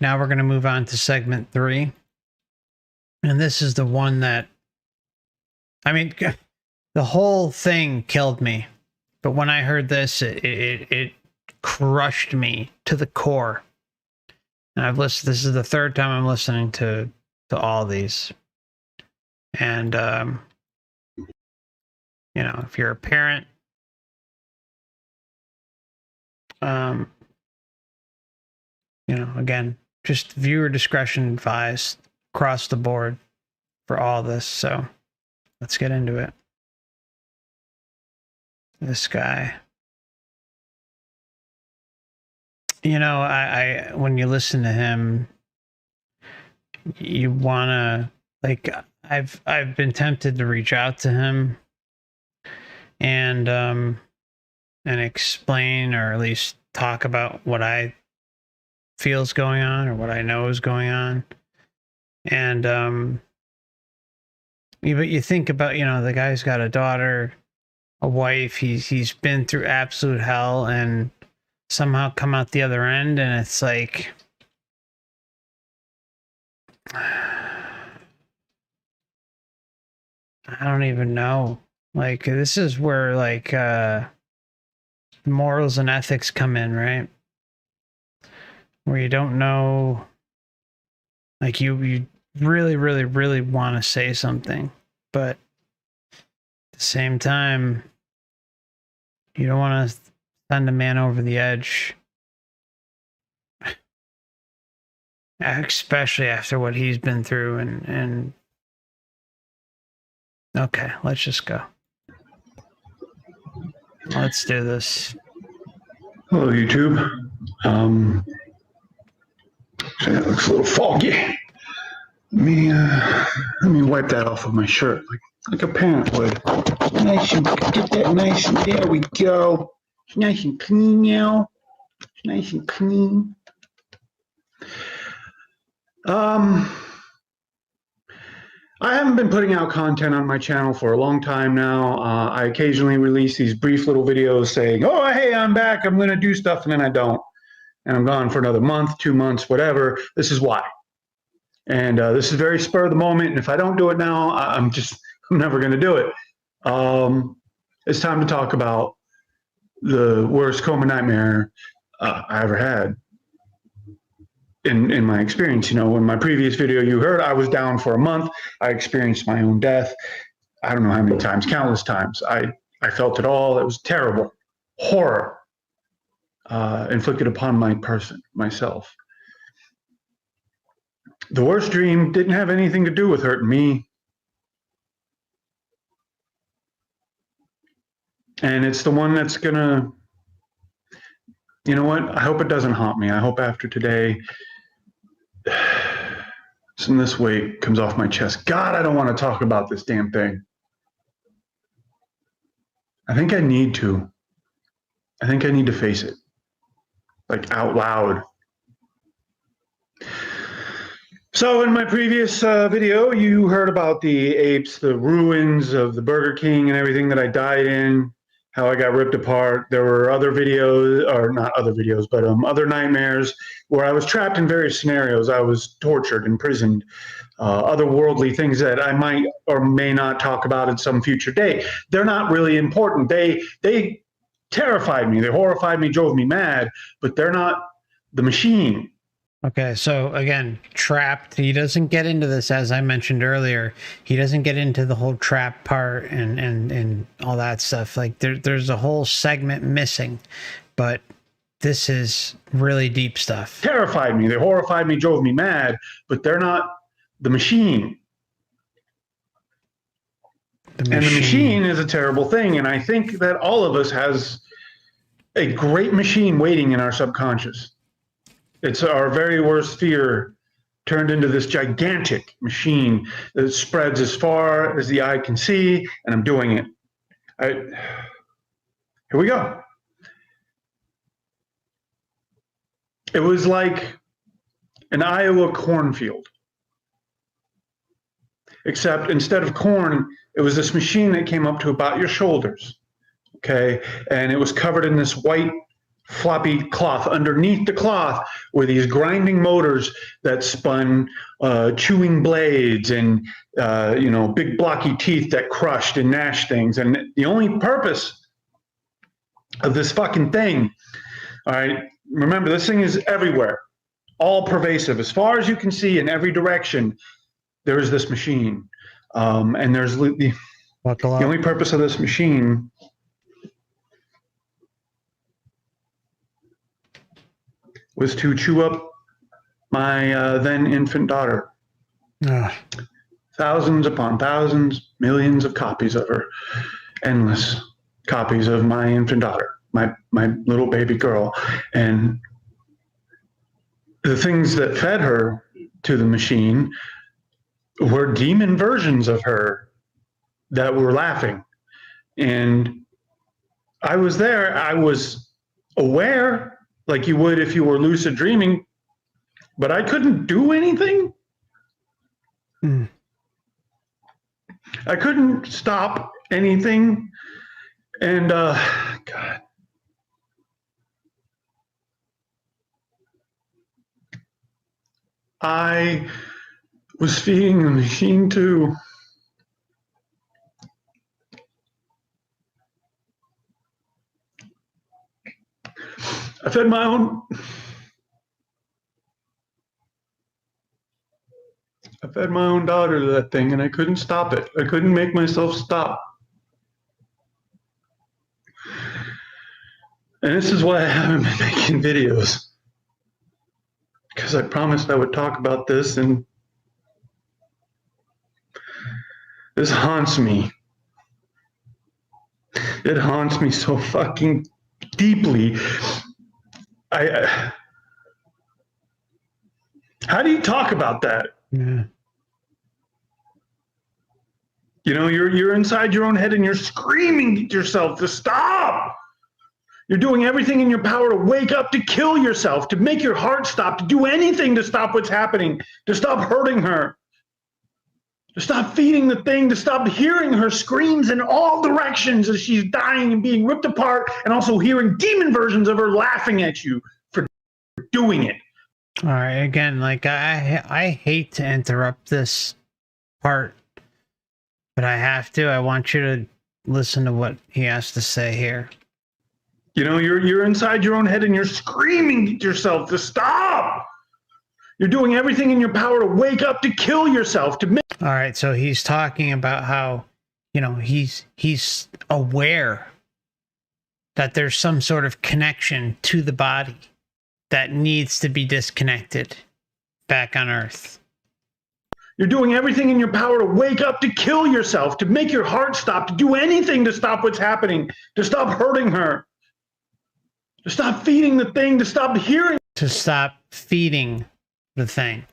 Now we're going to move on to segment 3. And this is the one that, I mean, the whole thing killed me. But when I heard this, it crushed me to the core. And I've listened, this is the third time I'm listening to all these. And, you know, if you're a parent, you know, again, just viewer discretion advised across the board for all this. So let's get into it. This guy. You know, I when you listen to him, you wanna, like, I've been tempted to reach out to him and explain, or at least talk about what I feel is going on, or what I know is going on. And but you think about, you know, the guy's got a daughter, a wife, he's been through absolute hell and somehow come out the other end, and it's like, I don't even know. Like, this is where, like, morals and ethics come in, right? Where you don't know, like, you really, really, really want to say something, but at the same time, you don't want to send a man over the edge, especially after what he's been through. And okay, let's just go. Let's do this. Hello, YouTube. That looks a little foggy. Let me wipe that off of my shirt like a parent would. Nice and get that nice, and there we go. It's nice and clean now. It's nice and clean. I haven't been putting out content on my channel for a long time now. I occasionally release these brief little videos saying, oh, hey, I'm back, I'm going to do stuff, and then I don't. And I'm gone for another month, 2 months, whatever. This is why. And this is very spur of the moment. And if I don't do it now, I'm never going to do it. It's time to talk about the worst coma nightmare I ever had. In my experience, you know, in my previous video you heard, I was down for a month. I experienced my own death. I don't know how many times, countless times. I felt it all. It was terrible. Horror inflicted upon myself. The worst dream didn't have anything to do with hurting me. And it's the one that's gonna, you know what? I hope it doesn't haunt me. I hope after today, some of this weight comes off my chest. God, I don't want to talk about this damn thing. I think I need to. I think I need to face it, like, out loud. So in my previous video, you heard about the apes, the ruins of the Burger King and everything that I died in, how I got ripped apart. There were other videos, or not other videos, but other nightmares where I was trapped in various scenarios. I was tortured, imprisoned, otherworldly things that I might or may not talk about at some future day. They're not really important. They terrified me. They horrified me, drove me mad, but they're not the machine. Okay, so again, trapped. He doesn't get into this, as I mentioned earlier. He doesn't get into the whole trap part and all that stuff. Like, there's a whole segment missing, but this is really deep stuff. Terrified me. They horrified me, drove me mad, but they're not the machine. And the machine is a terrible thing. And I think that all of us has a great machine waiting in our subconscious. It's our very worst fear turned into this gigantic machine that spreads as far as the eye can see, and I'm doing it. Here we go. It was like an Iowa cornfield, except instead of corn, it was this machine that came up to about your shoulders, okay? And it was covered in this white floppy cloth. Underneath the cloth were these grinding motors that spun chewing blades and big blocky teeth that crushed and gnashed things. And the only purpose of this fucking thing, all right, remember, this thing is everywhere, all pervasive. As far as you can see in every direction, there is this machine. And there's the only purpose of this machine was to chew up my then infant daughter. Thousands upon thousands, millions of copies of her, endless copies of my infant daughter, my little baby girl. And the things that fed her to the machine were demon versions of her that were laughing. And I was there. I was aware, like you would if you were lucid dreaming, but I couldn't do anything. I couldn't stop anything. And God. I was feeding the machine too. I fed my own daughter to that thing, and I couldn't stop it. I couldn't make myself stop. And this is why I haven't been making videos, because I promised I would talk about this, and this haunts me. It haunts me so fucking deeply. How do you talk about that? Yeah. You know, you're inside your own head and you're screaming at yourself to stop. You're doing everything in your power to wake up, to kill yourself, to make your heart stop, to do anything to stop what's happening, to stop hurting her, to stop feeding the thing, to stop hearing her screams in all directions as she's dying and being ripped apart, and also hearing demon versions of her laughing at you for doing it. All right, again, like I hate to interrupt this part, but I have to. I want you to listen to what he has to say here. You know, you're inside your own head and you're screaming at yourself to stop. You're doing everything in your power to wake up, to kill yourself, to make. All right, so he's talking about how, you know, he's aware that there's some sort of connection to the body that needs to be disconnected back on Earth. You're doing everything in your power to wake up, to kill yourself, to make your heart stop, to do anything to stop what's happening, to stop hurting her, to stop feeding the thing, to stop hearing. To stop feeding the thing.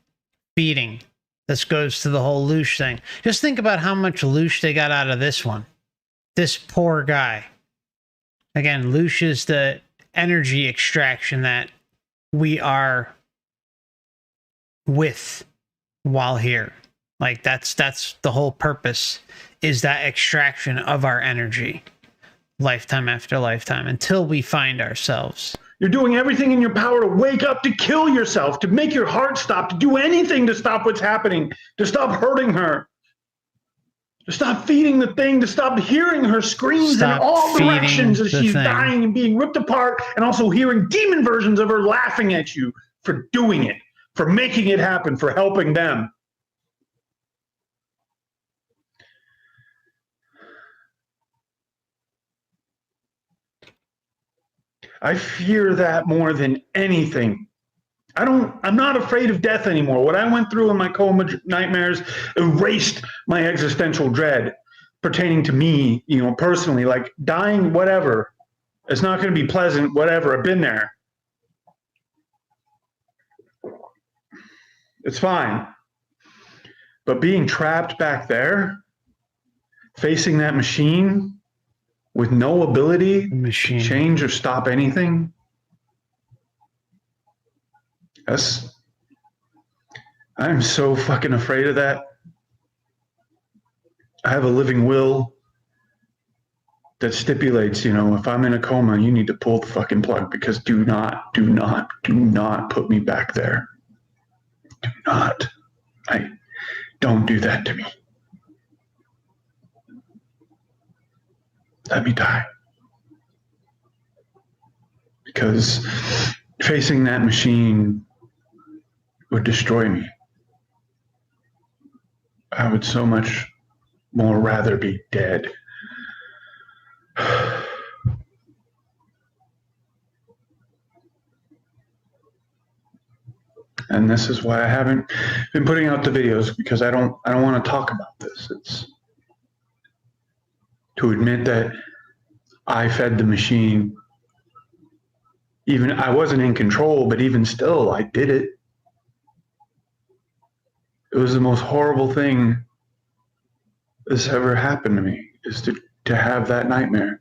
Feeding. This goes to the whole Loosh thing. Just think about how much Loosh they got out of this one. This poor guy. Again, Loosh is the energy extraction that we are with while here. Like that's the whole purpose, is that extraction of our energy, lifetime after lifetime, until we find ourselves. You're doing everything in your power to wake up, to kill yourself, to make your heart stop, to do anything to stop what's happening, to stop hurting her, to stop feeding the thing, to stop hearing her screams in all directions as she's dying and being ripped apart, and also hearing demon versions of her laughing at you for doing it, for making it happen, for helping them. I fear that more than anything. I'm not afraid of death anymore. What I went through in my coma nightmares erased my existential dread pertaining to me, you know, personally, like dying, whatever. It's not going to be pleasant, whatever. I've been there. It's fine. But being trapped back there, facing that machine with no ability to change or stop anything, I'm so fucking afraid of that. I have a living will that stipulates, if I'm in a coma, you need to pull the fucking plug, because do not put me back there. Do not. Don't do that to me. Let me die. Because facing that machine would destroy me. I would so much more rather be dead. And this is why I haven't been putting out the videos, because I don't want to talk about this. It's to admit that I fed the machine. Even I wasn't in control, but even still, I did it. It was the most horrible thing that's ever happened to me, is to have that nightmare.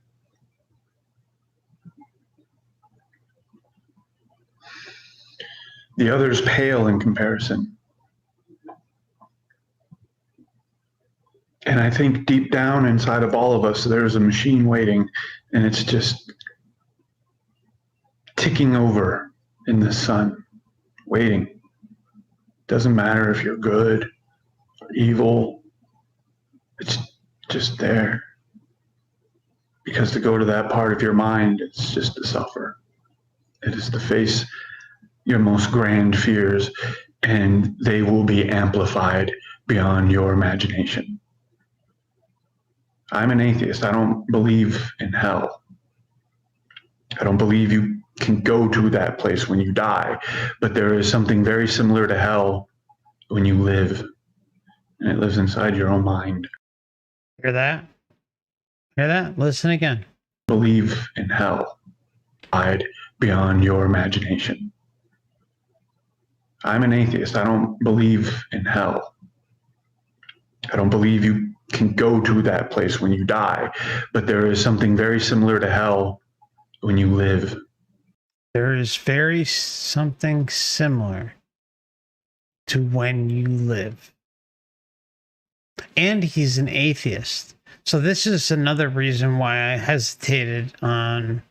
The others pale in comparison. And I think deep down inside of all of us, there's a machine waiting, and it's just ticking over in the sun, waiting. Doesn't matter if you're good or evil, it's just there. Because to go to that part of your mind, it's just to suffer. It is to face your most grand fears, and they will be amplified beyond your imagination. I'm an atheist. I don't believe in hell. I don't believe you can go to that place when you die, but there is something very similar to hell when you live, and it lives inside your own mind. Hear that? Hear that? Listen again. Believe in hell, hide beyond your imagination. I'm an atheist. I don't believe in hell. I don't believe you can go to that place when you die, but there is something very similar to hell when you live. There is something similar to when you live. And he's an atheist. So this is another reason why I hesitated on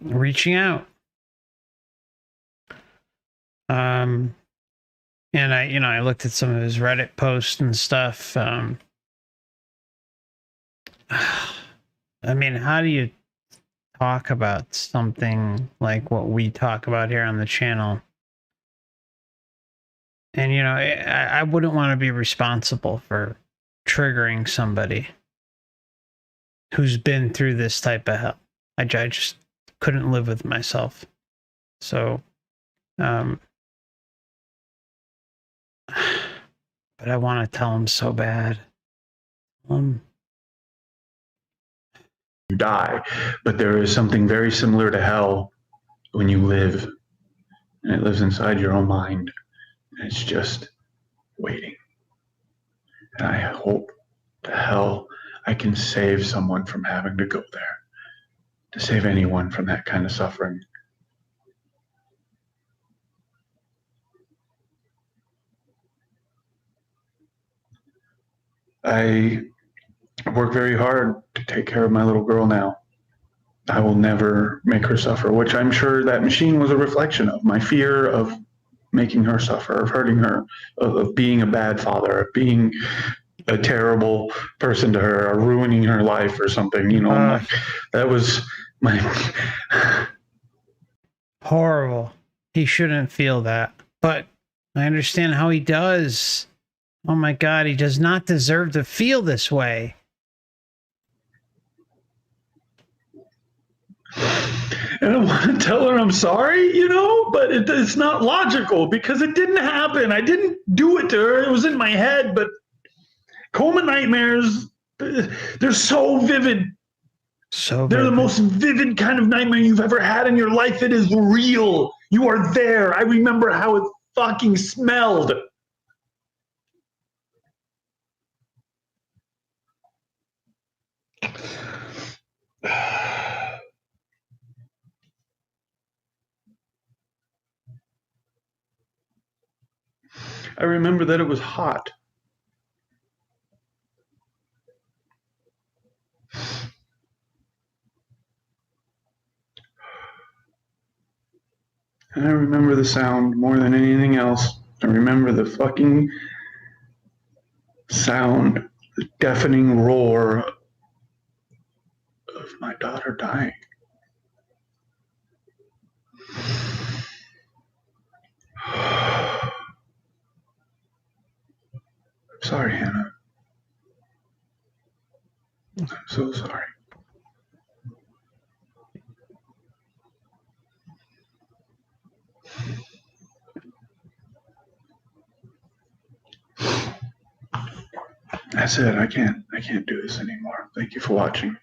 reaching out. And I looked at some of his Reddit posts and stuff. I mean, how do you talk about something like what we talk about here on the channel? And, I wouldn't want to be responsible for triggering somebody who's been through this type of hell. I just couldn't live with myself. So, but I want to tell him so bad. You die, but there is something very similar to hell when you live, and it lives inside your own mind, and it's just waiting. And I hope to hell I can save someone from having to go there, to save anyone from that kind of suffering. I work very hard to take care of my little girl now. I will never make her suffer, which I'm sure that machine was a reflection of my fear of making her suffer, of hurting her, of being a bad father, of being a terrible person to her, or ruining her life or something. That was my horrible. He shouldn't feel that, but I understand how he does. Oh my God, he does not deserve to feel this way. And I want to tell her I'm sorry, but it's not logical, because it didn't happen. I didn't do it to her. It was in my head, but coma nightmares, they're so vivid. They're the most vivid kind of nightmare you've ever had in your life. It is real. You are there. I remember how it fucking smelled. I remember that it was hot. And I remember the sound more than anything else. I remember the fucking sound, the deafening roar of my daughter dying. I'm sorry, Hannah. I'm so sorry. That's it. I can't do this anymore. Thank you for watching.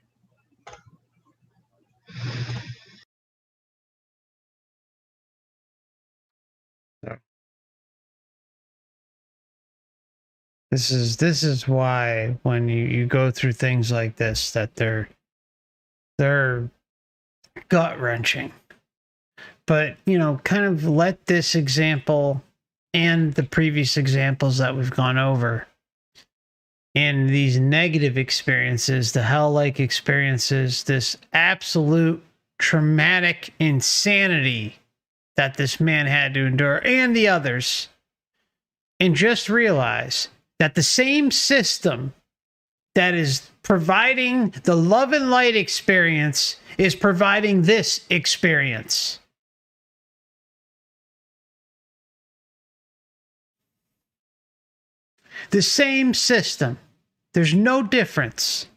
This is why when you go through things like this, that they're gut wrenching. But, you know, kind of let this example and the previous examples that we've gone over in these negative experiences, the hell-like experiences, this absolute traumatic insanity that this man had to endure, and the others, and just realize that the same system that is providing the love and light experience is providing this experience. The same system. There's no difference.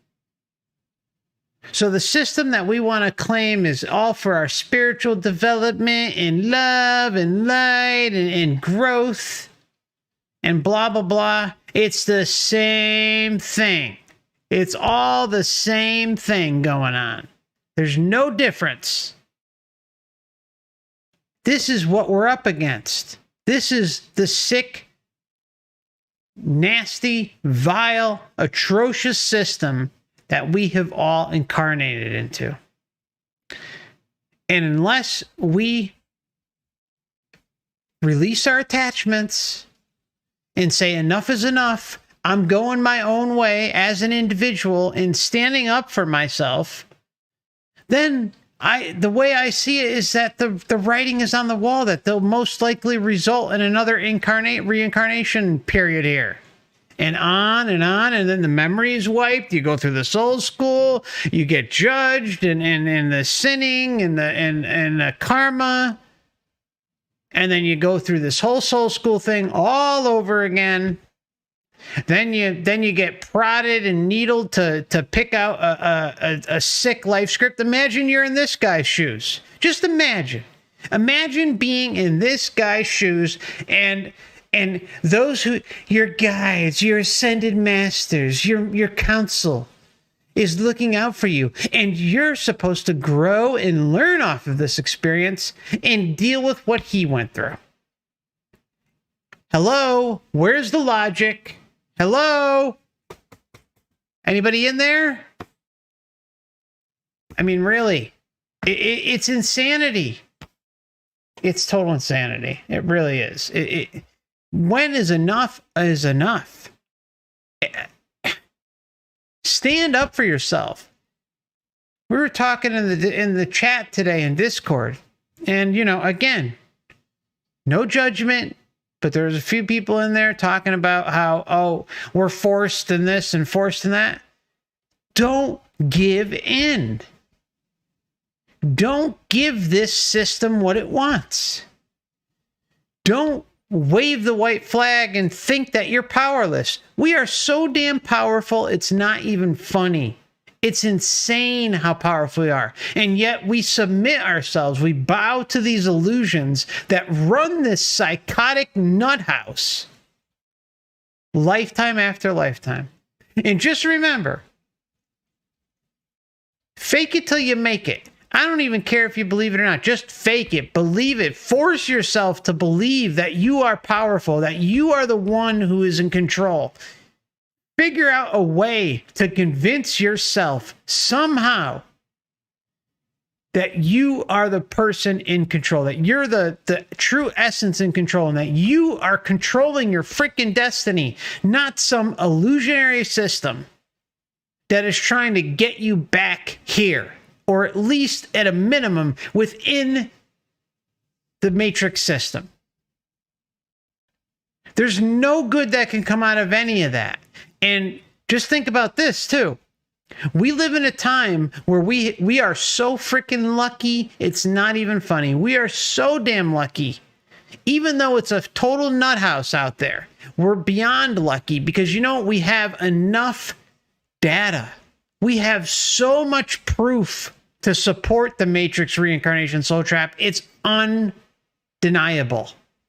So the system that we want to claim is all for our spiritual development and love and light and growth and blah, blah, blah. It's the same thing. It's all the same thing going on. There's no difference. This is what we're up against. This is the sick, nasty, vile, atrocious system that we have all incarnated into. And unless we release our attachments and say enough is enough, I'm going my own way as an individual and standing up for myself, then the way I see it is that the writing is on the wall that they'll most likely result in another reincarnation period here. And on, and then the memory is wiped. You go through the soul school, you get judged, and the sinning and the karma, and then you go through this whole soul school thing all over again. Then you get prodded and needled to pick out a sick life script. Imagine you're in this guy's shoes. Just imagine. Imagine being in this guy's shoes and those who, your guides, your ascended masters, your counsel is looking out for you. And you're supposed to grow and learn off of this experience and deal with what he went through. Hello? Where's the logic? Hello? Anybody in there? I mean, really, it's insanity. It's total insanity. It really is. When is enough is enough. Stand up for yourself. We were talking in the chat today in Discord, and again, no judgment, but there's a few people in there talking about how we're forced in this and forced in that. Don't give in. Don't give this system what it wants. Don't wave the white flag and think that you're powerless. We are so damn powerful, it's not even funny. It's insane how powerful we are. And yet we submit ourselves, we bow to these illusions that run this psychotic nut house lifetime after lifetime. And just remember, fake it till you make it. I don't even care if you believe it or not. Just fake it. Believe it. Force yourself to believe that you are powerful, that you are the one who is in control. Figure out a way to convince yourself somehow that you are the person in control, that you're the true essence in control, and that you are controlling your freaking destiny, not some illusionary system that is trying to get you back here. Or at least at a minimum within the Matrix system. There's no good that can come out of any of that. And just think about this too. We live in a time where we are so freaking lucky, it's not even funny. We are so damn lucky. Even though it's a total nut house out there, we're beyond lucky because you know what? We have enough data. We have so much proof to support the Matrix reincarnation soul trap. It's undeniable.